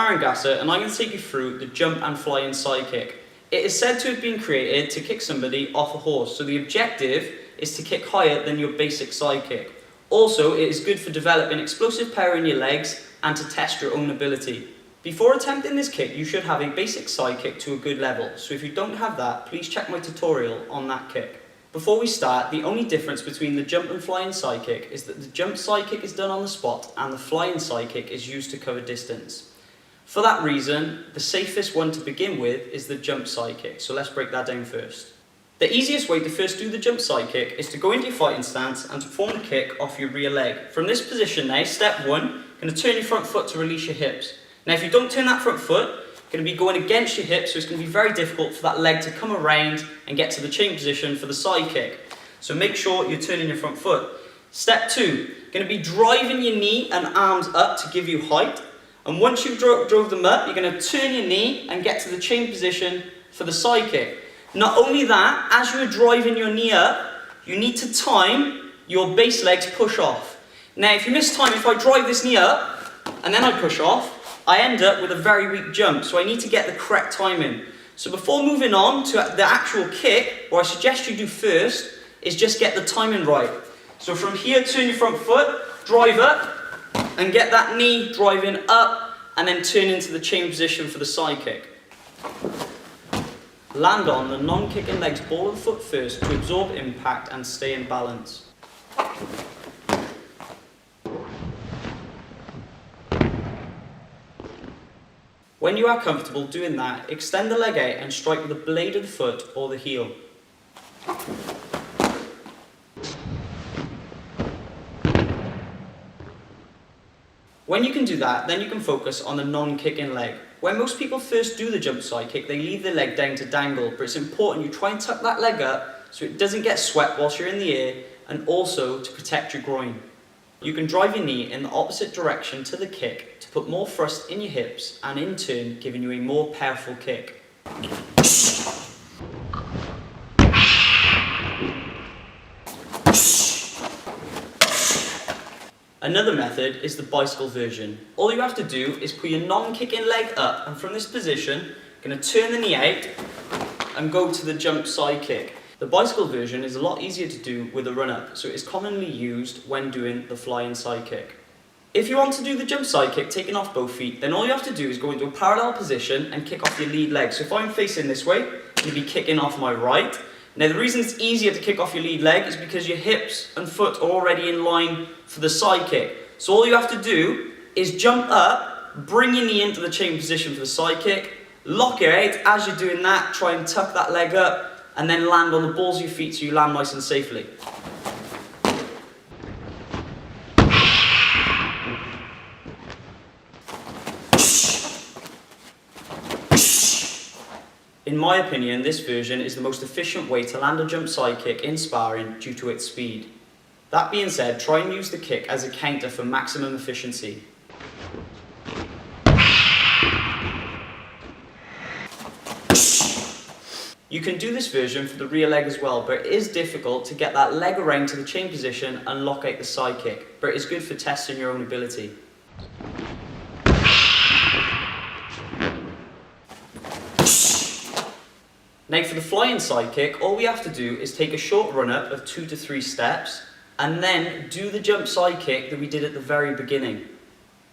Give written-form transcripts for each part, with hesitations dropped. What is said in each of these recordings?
Aaron Gasser, and I'm going to take you through the jump and flying side kick. It is said to have been created to kick somebody off a horse, so the objective is to kick higher than your basic side kick. Also, it is good for developing explosive power in your legs and to test your own ability. Before attempting this kick, you should have a basic side kick to a good level, so if you don't have that, please check my tutorial on that kick. Before we start, the only difference between the jump and flying side kick is that the jump side kick is done on the spot and the flying side kick is used to cover distance. For that reason, the safest one to begin with is the jump side kick, so let's break that down first. The easiest way to first do the jump side kick is to go into your fighting stance and to form the kick off your rear leg. From this position now, step one, you're going to turn your front foot to release your hips. Now if you don't turn that front foot, you're going to be going against your hips, so it's going to be very difficult for that leg to come around and get to the chain position for the side kick. So make sure you're turning your front foot. Step two, you're going to be driving your knee and arms up to give you height. And once you've drove them up, you're going to turn your knee and get to the chain position for the side kick. Not only that, as you're driving your knee up, you need to time your base leg's push off. Now if you miss time, if I drive this knee up and then I push off, I end up with a very weak jump, so I need to get the correct timing. So before moving on to the actual kick, what I suggest you do first is just get the timing right. So from here, turn your front foot, drive up, and get that knee driving up, and then turn into the chain position for the side kick. Land on the non-kicking leg's ball of the foot first to absorb impact and stay in balance. When you are comfortable doing that, extend the leg out and strike with the blade of the foot or the heel. When you can do that, then you can focus on the non-kicking leg. When most people first do the jump side kick, they leave the leg down to dangle, but it's important you try and tuck that leg up so it doesn't get swept whilst you're in the air, and also to protect your groin. You can drive your knee in the opposite direction to the kick to put more thrust in your hips and in turn giving you a more powerful kick. Another method is the bicycle version. All you have to do is put your non-kicking leg up, and from this position, you're going to turn the knee out and go to the jump side kick. The bicycle version is a lot easier to do with a run-up, so it is commonly used when doing the flying side kick. If you want to do the jump side kick taking off both feet, then all you have to do is go into a parallel position and kick off your lead leg. So if I'm facing this way, I'm going to be kicking off my right. Now the reason it's easier to kick off your lead leg is because your hips and foot are already in line for the side kick. So all you have to do is jump up, bring your knee into the chain position for the side kick, lock it out. As you're doing that, try and tuck that leg up, and then land on the balls of your feet so you land nice and safely. In my opinion, this version is the most efficient way to land a jump side kick in sparring due to its speed. That being said, try and use the kick as a counter for maximum efficiency. You can do this version for the rear leg as well, but it is difficult to get that leg around to the chain position and lock out the side kick, but it is good for testing your own ability. Now for the flying side kick, all we have to do is take a short run up of 2 to 3 steps and then do the jump side kick that we did at the very beginning.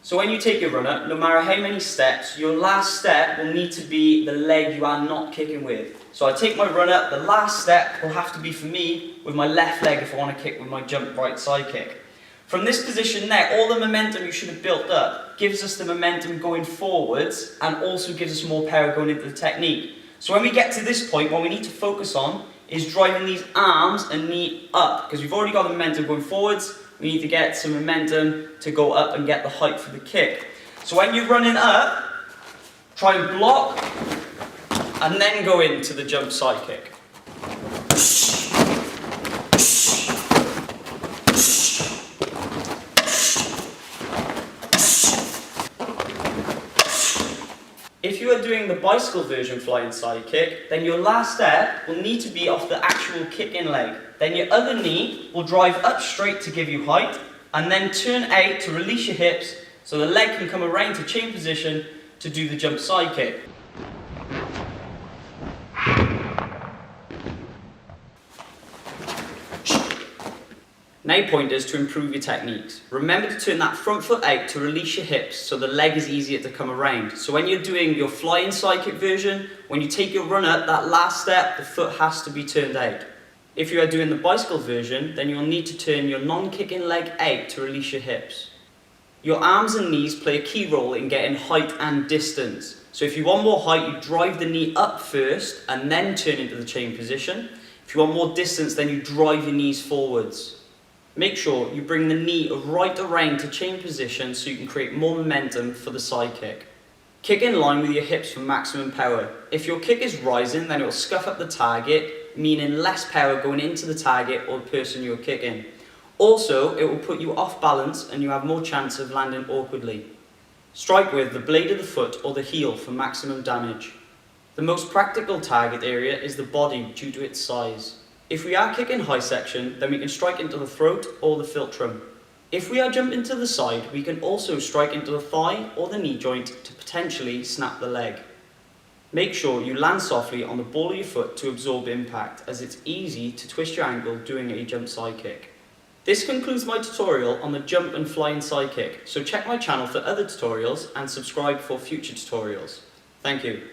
So when you take your run up, no matter how many steps, your last step will need to be the leg you are not kicking with. So I take my run up, the last step will have to be for me with my left leg if I want to kick with my jump right side kick. From this position there, all the momentum you should have built up gives us the momentum going forwards and also gives us more power going into the technique. So when we get to this point, what we need to focus on is driving these arms and knee up, because we've already got the momentum going forwards. We need to get some momentum to go up and get the height for the kick. So when you're running up, try and block and then go into the jump side kick. If you are doing the bicycle version flying side kick, then your last step will need to be off the actual kicking leg. Then your other knee will drive up straight to give you height, and then turn out to release your hips so the leg can come around to chain position to do the jump side kick. Now pointers to improve your techniques. Remember to turn that front foot out to release your hips so the leg is easier to come around. So when you're doing your flying side kick version, when you take your run up, that last step, the foot has to be turned out. If you are doing the bicycle version, then you'll need to turn your non-kicking leg out to release your hips. Your arms and knees play a key role in getting height and distance. So if you want more height, you drive the knee up first and then turn into the chain position. If you want more distance, then you drive your knees forwards. Make sure you bring the knee right around to chain position so you can create more momentum for the side kick. Kick in line with your hips for maximum power. If your kick is rising, then it will scuff up the target, meaning less power going into the target or the person you're kicking. Also, it will put you off balance and you have more chance of landing awkwardly. Strike with the blade of the foot or the heel for maximum damage. The most practical target area is the body due to its size. If we are kicking high section, then we can strike into the throat or the philtrum. If we are jumping to the side, we can also strike into the thigh or the knee joint to potentially snap the leg. Make sure you land softly on the ball of your foot to absorb impact, as it's easy to twist your ankle doing a jump side kick. This concludes my tutorial on the jump and flying side kick, so check my channel for other tutorials and subscribe for future tutorials. Thank you.